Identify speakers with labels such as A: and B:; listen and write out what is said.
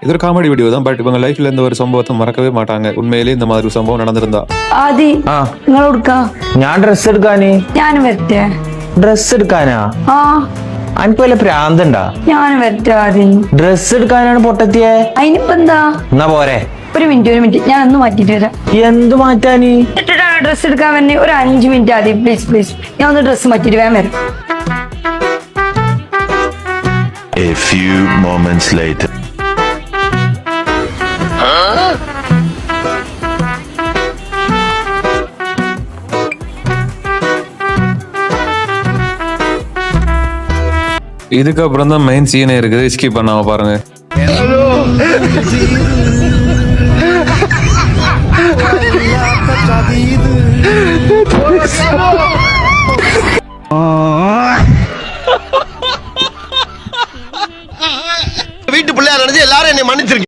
A: இது ஒரு comedy video தான். பட் இவங்க லைஃப்ல இந்த ஒரு சம்பவத்தை மறக்கவே மாட்டாங்க. உண்மையிலேயே இந்த மாதிரி ஒரு சம்பவம் நடந்திருந்தா.
B: ആദി നിങ്ങളോടുക്കാ
C: ഞാൻ ഡ്രസ് എടുക്കാന്
B: ഞാൻ വരട്ടെ.
C: ഡ്രസ് എടുക്കാനാ?
B: ആ
C: അനക്ക് വല്ല പ്രാന്തണ്ടാ?
B: ഞാൻ വരട്ടെ ആദി.
C: ഡ്രസ് എടുക്കാനാണ് പൊട്ടത്തിയെ?
B: അതിനിപ്പോ എന്താ?
C: എന്നാ പോരെ.
B: ഒരു മിനിറ്റ് ഞാൻ ഒന്ന് മാറ്റിട്ട് വരാം.
C: എന്ത് മാറ്റാന്?
B: ഡ്രസ് എടുക്കാൻ വേണ്ടി ഒരു 5 മിനിറ്റ് ആദി, പ്ലീസ്. ഞാൻ ഒന്ന് ഡ്രസ് മാറ്റിട്ട് വേഗം വരാം.
D: A few moments later.
A: இதுக்கப்புறம் தான் மெயின் சீனே இருக்குது. ஸ்கிப் பண்ணாம பாருங்க.
E: வீட்டு பிள்ளையா நினைச்சு எல்லாரும் என்னை மன்னிச்சிருக்கீங்க.